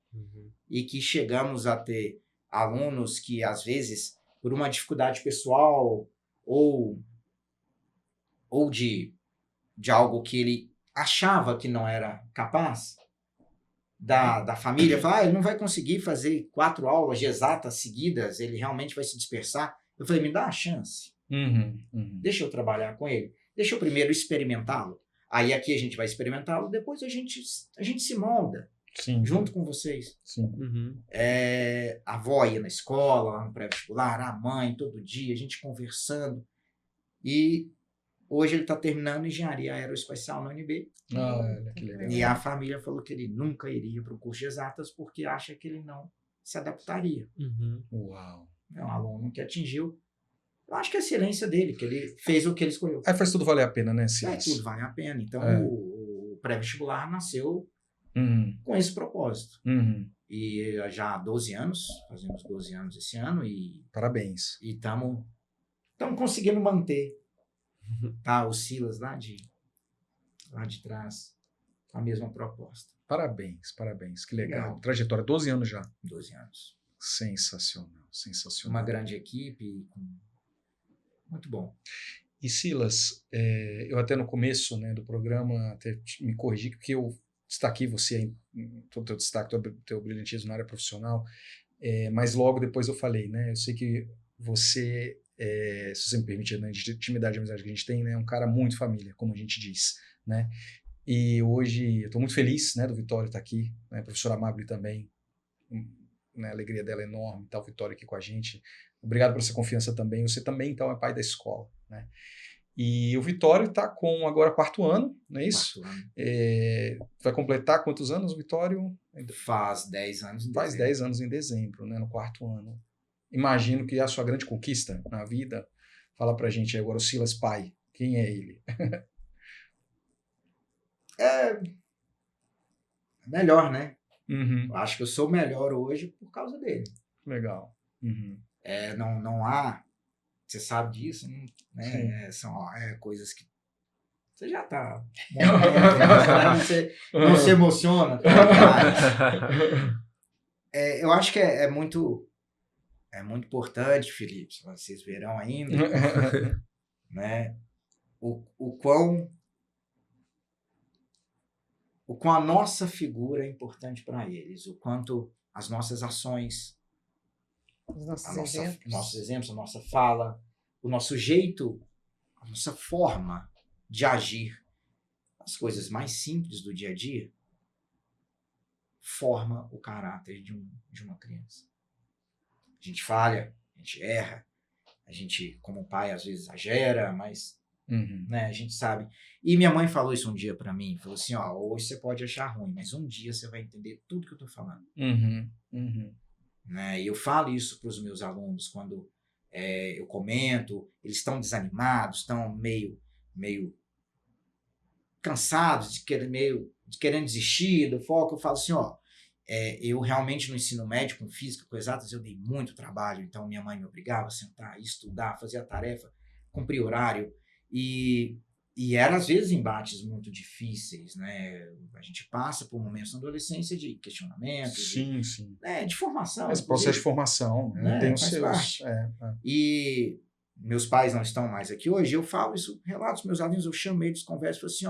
e que chegamos a ter alunos que, às vezes, por uma dificuldade pessoal ou de algo que ele achava que não era capaz, da família, fala, ele não vai conseguir fazer 4 aulas de exatas seguidas, ele realmente vai se dispersar. Eu falei, me dá a chance. Deixa eu trabalhar com ele. Deixa eu primeiro experimentá-lo. Aí aqui a gente vai experimentá-lo, depois a gente se molda. Junto com vocês. A avó ia na escola, no pré-vestibular, a mãe, todo dia, a gente conversando. E hoje ele está terminando engenharia aeroespacial na UNB. Que legal. E a família falou que ele nunca iria para o curso de exatas porque acha que ele não se adaptaria. Uau. É um aluno que atingiu, eu acho que a excelência dele, que ele fez o que ele escolheu. Aí faz tudo valer a pena, né, Silas? Tudo vale a pena. Então, o pré-vestibular nasceu com esse propósito. E já há 12 anos, fazemos 12 anos esse ano. Parabéns. E estamos conseguindo manter o Silas lá de trás com a mesma proposta. Parabéns. Que legal. Trajetória, 12 anos já. 12 anos. Sensacional, sensacional. Uma grande equipe, muito bom. E Silas, eu até no começo, né, do programa até me corrigi, porque eu destaquei você, todo o teu destaque, teu brilhantismo na área profissional, mas logo depois eu falei, né, eu sei que você, se você me permite, né, de intimidade e amizade que a gente tem, né, é um cara muito família, como a gente diz, né, e hoje eu estou muito feliz, né, do Vitório estar aqui, né, a professora Amabile também, né, a alegria dela é enorme, tá o Vitório aqui com a gente. Obrigado por essa confiança também. Você também, então, é pai da escola, né? E o Vitório está com agora 4º ano, não é isso? 4 anos. Vai completar quantos anos, Vitório? Faz 10 anos em Faz dezembro. 10 anos em dezembro, né, no 4º ano. Imagino que é a sua grande conquista na vida. Fala pra gente agora o Silas pai. Quem é ele? Melhor, né? Uhum. Eu acho que eu sou melhor hoje por causa dele. Legal. Uhum. Não há, você sabe disso, né? São coisas que você já tá você não se emociona. Eu acho que é muito importante, Felipe, vocês verão ainda, né? O quão a nossa figura é importante para eles, o quanto as nossas ações, Os nossos exemplos, a nossa fala, o nosso jeito, a nossa forma de agir, as coisas mais simples do dia a dia, forma o caráter de uma criança. A gente falha, a gente erra, a gente, como pai, às vezes exagera, mas né, a gente sabe. E minha mãe falou isso um dia pra mim, falou assim, hoje você pode achar ruim, mas um dia você vai entender tudo que eu tô falando. Né? E eu falo isso pros meus alunos quando eu comento, eles estão desanimados, estão meio cansados, querendo desistir do foco. Eu falo assim, eu realmente no ensino médio, com física, com exatas, eu dei muito trabalho, então minha mãe me obrigava a sentar, estudar, fazer a tarefa, cumprir horário, e eram às vezes embates muito difíceis, né? A gente passa por momentos na adolescência de questionamentos, sim. De formação. Esse processo de formação, né? Tem os seus. E meus pais não estão mais aqui hoje, eu falo isso, relato aos meus alunos, eu chamo eles, converso, falo assim,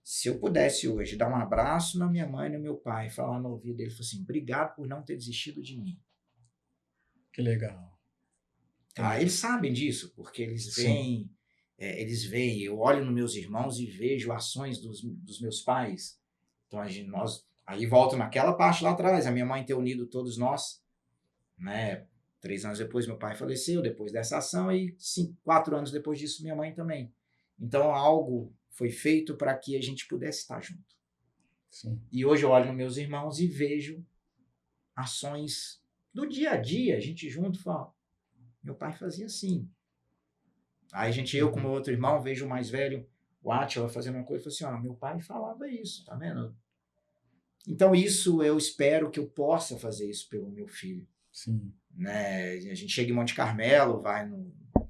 se eu pudesse hoje dar um abraço na minha mãe e no meu pai, falar no ouvido dele, falar assim, obrigado por não ter desistido de mim. Que legal. Eles sabem disso, porque eles veem, eu olho nos meus irmãos e vejo ações dos meus pais. Então, aí volto naquela parte lá atrás, a minha mãe ter unido todos nós, né? 3 anos depois meu pai faleceu, depois dessa ação, e 4 anos depois disso minha mãe também. Então, algo foi feito para que a gente pudesse estar junto. Sim. E hoje eu olho nos meus irmãos e vejo ações do dia a dia, a gente junto fala, meu pai fazia assim. Aí eu com meu outro irmão, vejo o mais velho, o Átila, fazendo uma coisa, e falo assim, meu pai falava isso, tá vendo? Então isso eu espero que eu possa fazer isso pelo meu filho. Sim. Né? A gente chega em Monte Carmelo, vai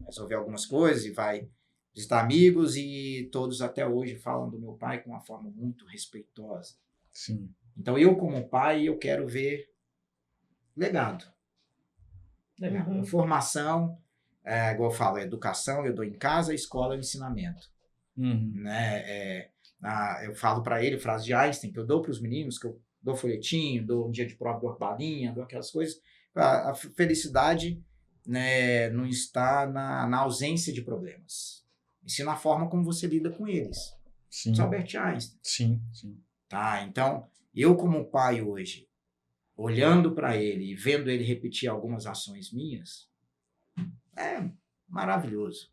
resolver algumas coisas e vai visitar amigos, e todos até hoje falam do meu pai com uma forma muito respeitosa. Sim. Então eu como pai, eu quero ver legado. Formação, igual eu falo, educação, eu dou em casa, escola, ensinamento. Né? Eu falo para ele frase de Einstein, que eu dou para os meninos, que eu dou folhetinho, dou um dia de prova, dou balinha, dou aquelas coisas. A felicidade, né, não está na ausência de problemas. Ensina a forma como você lida com eles. Sim. Albert Einstein. Sim. Tá? Então, eu como pai hoje, olhando para ele e vendo ele repetir algumas ações minhas, é maravilhoso.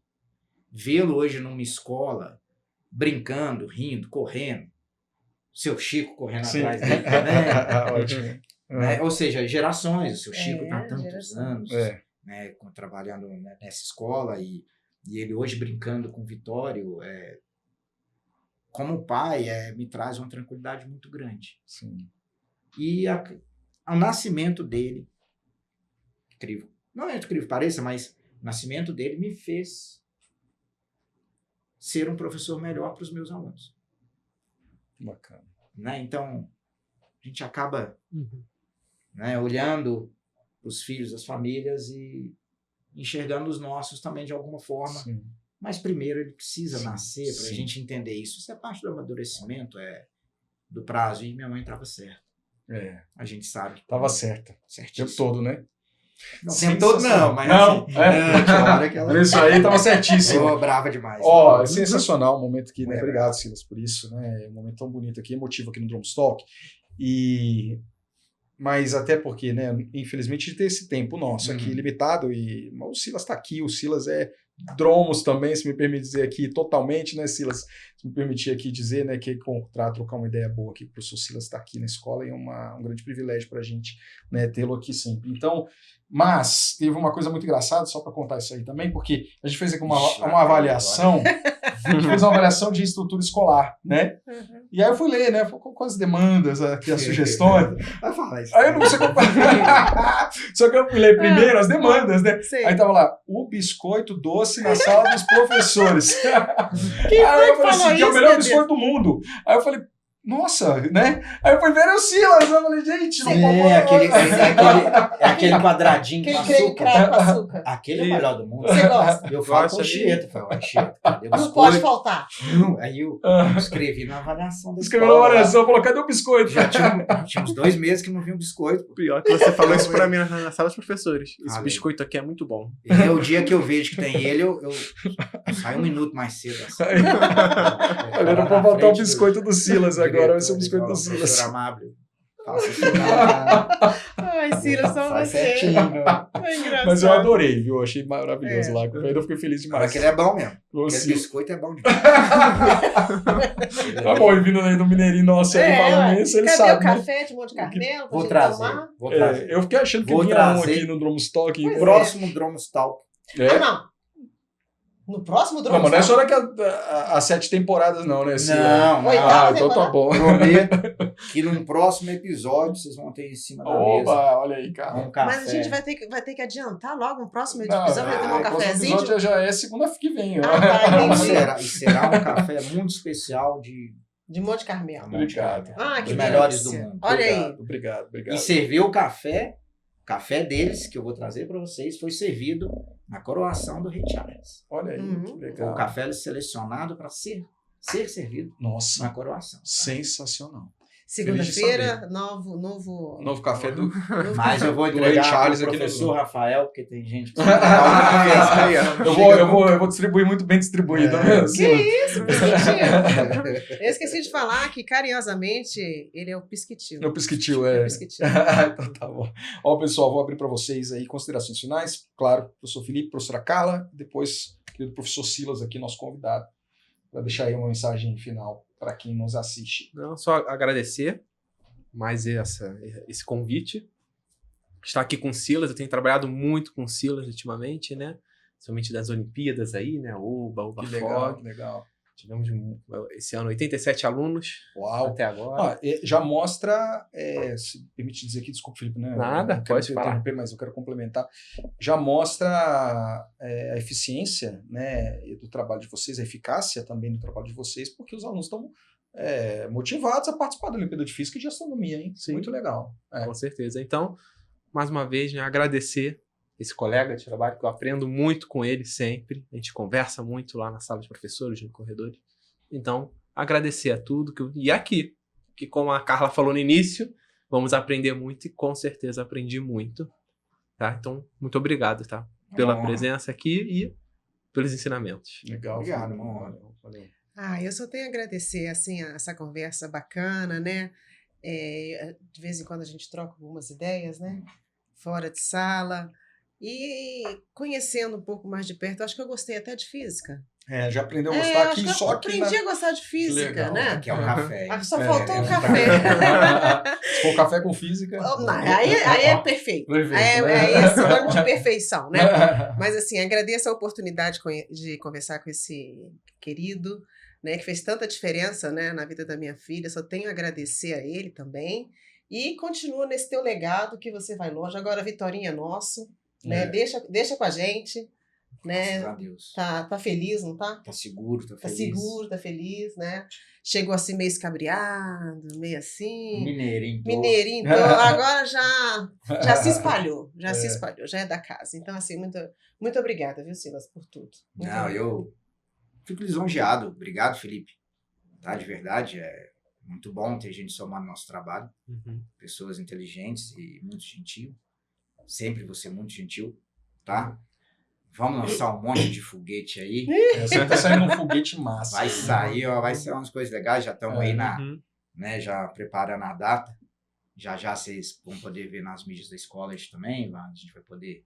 Vê-lo hoje numa escola, brincando, rindo, correndo, seu Chico correndo atrás dele também. Ótimo. Né? Ou seja, gerações. O seu Chico está há tantos anos né, trabalhando nessa escola, e ele hoje brincando com o Vitório, como pai, me traz uma tranquilidade muito grande. Sim. E o nascimento dele, incrível, não é incrível que pareça, mas o nascimento dele me fez ser um professor melhor para os meus alunos. Bacana. Né? Então, a gente acaba né? Olhando os filhos, as famílias e enxergando os nossos também de alguma forma. Sim. Mas primeiro ele precisa nascer para a Sim. gente entender isso. Isso é parte do amadurecimento, do prazo. E minha mãe estava certa. A gente sabe. Tava certa. O Certíssimo. tempo todo, né? Não, o tempo todo não, mas não, assim, tinha hora que ela... Isso aí tava certíssimo. Eu brava demais. Ó, é sensacional o momento aqui, né? Obrigado, Silas, por isso, né? É um momento tão bonito aqui, emotivo aqui no Drums Talk. Mas até porque, né, infelizmente tem esse tempo nosso aqui limitado e o Silas está aqui, o Silas é Dromos também, se me permite dizer aqui, totalmente, né, Silas? Se me permitir aqui dizer, né, que trocar uma ideia boa aqui, o professor Silas está aqui na escola e é um grande privilégio para a gente, né, tê-lo aqui sempre. Então, mas teve uma coisa muito engraçada, só para contar isso aí também, porque a gente fez aqui uma avaliação, a gente fez uma avaliação de estrutura escolar, né? E aí eu fui ler, né, com as demandas, aqui, as sugestões. Vai falar isso. Aí eu não sei como... Só que eu fui ler primeiro as demandas, né? Sei. Aí tava lá, o biscoito doce na sala dos professores. Quem Aí foi eu que falei falou assim, que é o isso, melhor meu biscoito do mundo. Aí eu falei, nossa, né? Aí eu fui ver o Silas, eu falei, gente, não aquele quadradinho com açúcar. Com açúcar. Aquele é o melhor do mundo. Você gosta? Eu falo com o Chieta, cadê o Não pode faltar. Aí eu escrevi na avaliação da escreveu na avaliação, falou, cadê o biscoito? Já tinha uns 2 meses que não vinha um biscoito. Pior que você falou isso pra mim na sala dos professores. Esse Falei. biscoito aqui é muito bom. E é o dia que eu vejo que tem ele, eu saio 1 minuto mais cedo. Assim. Olha, não pode faltar o biscoito do Silas agora, vai ser o biscoito do Silas. Ai, Silas, só Faz você. certinho. É engraçado. Mas eu adorei, viu? Achei maravilhoso lá. Eu fiquei feliz demais. Mas aquele é bom mesmo. Ô, Aquele Silas. biscoito é bom demais. Tá bom, e vindo aí do Mineirinho nosso aí falando isso, ele cadê sabe. o café de Monte Carmelo? Vou pra gente trazer. tomar? Vou trazer. Eu fiquei achando que Vou vinha trazer. aqui no Drums Talk. Pois é. Próximo Dromos Talk. É? Não. No próximo Não, Dromos mas não é só Talk? daqui a 7 temporadas, não, né? Não, não. Ah, então tá bom. Prometo que num próximo episódio vocês vão ter em cima da mesa Opa, olha aí, cara. um café. Mas a gente vai ter que adiantar logo um próximo Não, episódio, vai tomar um o próximo cafezinho. episódio já é segunda que vem. Ó. Ah, tá, entendi. E será um café muito especial de De Monte Carmelo. Obrigado. Ah, que Os melhores do delícia. mundo. Olha aí. Obrigado. E serviu o café deles, que eu vou trazer para vocês, foi servido na coroação do Rei Charles. Olha aí, que O legal. café selecionado para ser servido na Nossa, coroação. Tá? Sensacional. Segunda-feira, novo Novo café do... Mas eu vou Do entregar Ray Charles para o aqui no professor Zoom. Rafael, porque tem gente que... Eu vou distribuir muito bem distribuído. Né? Que isso, Pisquitinho? Eu esqueci de falar que, carinhosamente, ele é o Pisquitinho. Meu pisquitinho, É o é. Pisquitinho. Então tá bom. Ó, pessoal, vou abrir para vocês aí considerações finais. Claro, professor Felipe, professora Carla, depois o professor Silas aqui, nosso convidado, para deixar aí uma mensagem final para quem nos assiste. Não, só agradecer mais esse convite. Estar aqui com o Silas, eu tenho trabalhado muito com o Silas ultimamente, né? Somente das Olimpíadas aí, né? Oba Que legal, Fog. que legal. Tivemos esse ano 87 alunos Uau. até agora. Já mostra, se permite dizer aqui, desculpa, Felipe, né? Nada, Eu quero pode falar. interromper, mas eu quero complementar. Já mostra a eficiência, né, do trabalho de vocês, a eficácia também do trabalho de vocês, porque os alunos estão motivados a participar da Olimpíada de Física e de Astronomia, hein? Sim. Muito legal. Com certeza. Então, mais uma vez, né, agradecer esse colega de trabalho, que eu aprendo muito com ele sempre. A gente conversa muito lá na sala de professores, no corredor. Então, agradecer a tudo. E aqui, que como a Carla falou no início, vamos aprender muito e com certeza aprendi muito. Tá? Então, muito obrigado, tá? Pela presença aqui e pelos ensinamentos. Legal. Obrigado, Felipe. mano. Valeu. Eu só tenho a agradecer, assim, essa conversa bacana, né? De vez em quando a gente troca algumas ideias, né? Fora de sala. E conhecendo um pouco mais de perto, eu acho que eu gostei até de física. Já aprendeu a gostar acho aqui, que eu só que... aprendi a gostar de física, legal. né? Aqui é o café. Só faltou o tá. café. Se for café com física... Não, aí é perfeito. Perfeito, É né? esse ano de perfeição, né? Mas assim, agradeço a oportunidade de conversar com esse querido, né, que fez tanta diferença, né, na vida da minha filha. Só tenho a agradecer a ele também. E continua nesse teu legado que você vai longe. Agora a Vitorinha é nosso, né? Deixa com a gente, né? Graças a Deus. Tá feliz, não tá? Tá seguro, tá feliz. Tá seguro, tá feliz, né? Chegou assim meio escabriado, meio assim. Mineirinho. Mineirinho, então agora já se espalhou, já é da casa. Então, assim, muito obrigada, viu, Silas, por tudo. Muito Não, eu fico lisonjeado. Obrigado, Felipe. Tá, de verdade, é muito bom ter gente somando no nosso trabalho. Pessoas inteligentes e muito gentil. Sempre você muito gentil, tá? Vamos lançar um monte de foguete aí. Você tá saindo um foguete massa. Vai sair, ó, vai ser umas coisas legais. Já estamos aí né, já preparando a data. Já vocês vão poder ver nas mídias da escola também. A gente vai poder,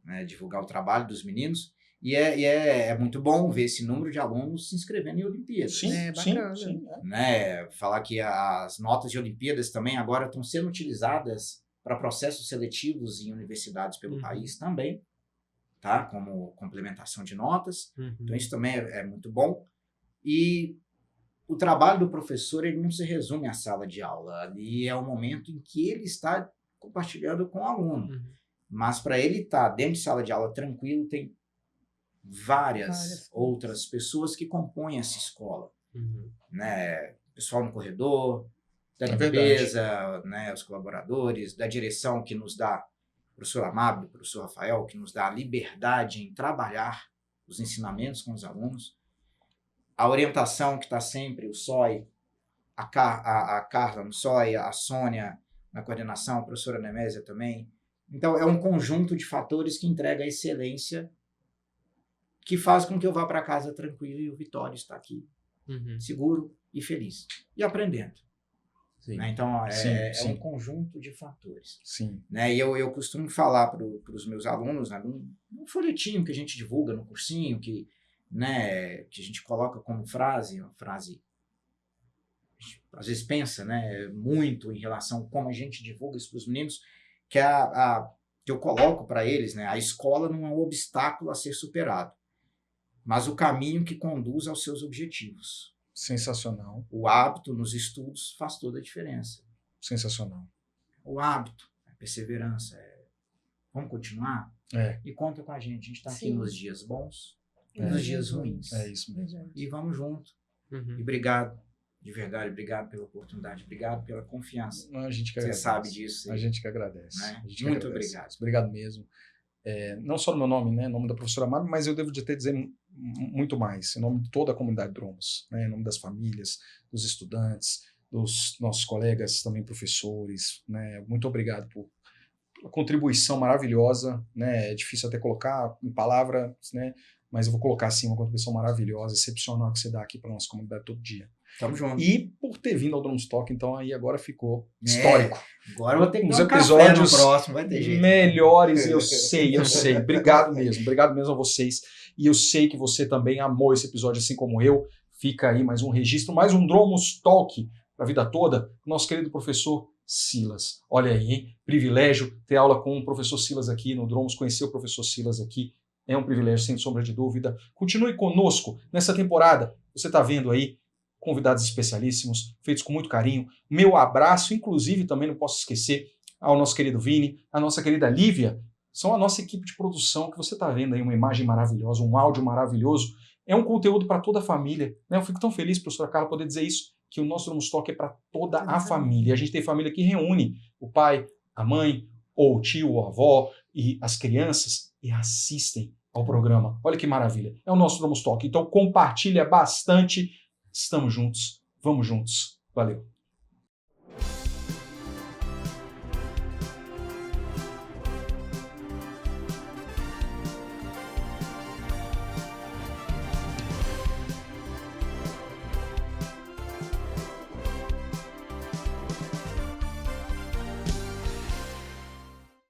né, divulgar o trabalho dos meninos. E é muito bom ver esse número de alunos se inscrevendo em Olimpíadas. Sim, bacana. Sim. Né? Falar que as notas de Olimpíadas também agora estão sendo utilizadas para processos seletivos em universidades pelo país também, tá? Como complementação de notas. Então isso também é muito bom. E o trabalho do professor, ele não se resume à sala de aula. Ali é o momento em que ele está compartilhando com o aluno. Mas para ele estar dentro de sala de aula tranquilo, tem várias outras pessoas que compõem essa escola. Né? Pessoal no corredor, da limpeza, né? Os colaboradores, da direção que nos dá o professor Amábio, o professor Rafael, que nos dá a liberdade em trabalhar os ensinamentos com os alunos. A orientação que está sempre, o SOI, a Carla no SOI, a Sônia na coordenação, a professora Nemésia também. Então, é um conjunto de fatores que entrega a excelência que faz com que eu vá para casa tranquilo e o Vitório está aqui, seguro e feliz. E aprendendo. Né? Então, é um conjunto de fatores. Né? E eu costumo falar para os meus alunos, né, num folhetinho que a gente divulga no cursinho, que a gente coloca como frase, uma frase, às vezes pensa, né, muito em relação a como a gente divulga isso para os meninos, que que eu coloco para eles, né, a escola não é um obstáculo a ser superado, mas o caminho que conduz aos seus objetivos. Sensacional. O hábito nos estudos faz toda a diferença. Sensacional. O hábito, a perseverança, vamos continuar? E conta com a gente está aqui nos dias bons, nos dias ruins. É isso mesmo. E vamos junto. E obrigado, de verdade, obrigado pela oportunidade, obrigado pela confiança. A gente que agradece. Você sabe disso. A gente que agradece. Né? Muito obrigado. Obrigado mesmo. Não só no meu nome, né, em nome da professora Amábio, mas eu devo dizer muito mais, em nome de toda a comunidade Dromos, né, em nome das famílias, dos estudantes, dos nossos colegas, também professores. Né, muito obrigado pela contribuição maravilhosa. Né, é difícil até colocar em palavras, né, mas eu vou colocar assim, uma contribuição maravilhosa, excepcional que você dá aqui para a nossa comunidade todo dia. Tamo junto. E por ter vindo ao Dromos Talk, então aí agora ficou histórico. Agora eu vou ter que dar um episódios no próximo, vai ter jeito. Melhores, eu sei. Obrigado mesmo a vocês. E eu sei que você também amou esse episódio, assim como eu. Fica aí mais um registro, mais um Dromos Talk para a vida toda. Nosso querido professor Silas. Olha aí, hein? Privilégio ter aula com o professor Silas aqui no Dromos, conhecer o professor Silas aqui. É um privilégio, sem sombra de dúvida. Continue conosco nessa temporada. Você está vendo aí convidados especialíssimos, feitos com muito carinho. Meu abraço, inclusive, também não posso esquecer, ao nosso querido Vini, a nossa querida Lívia. São a nossa equipe de produção que você está vendo aí, uma imagem maravilhosa, um áudio maravilhoso. É um conteúdo para toda a família. Né? Eu fico tão feliz, professora Carla, poder dizer isso, que o nosso Dromos Talk é para toda a família. A gente tem família que reúne o pai, a mãe, ou o tio, ou a avó, e as crianças, e assistem ao programa. Olha que maravilha. É o nosso Dromos Talk. Então compartilha bastante. Estamos juntos. Vamos juntos. Valeu.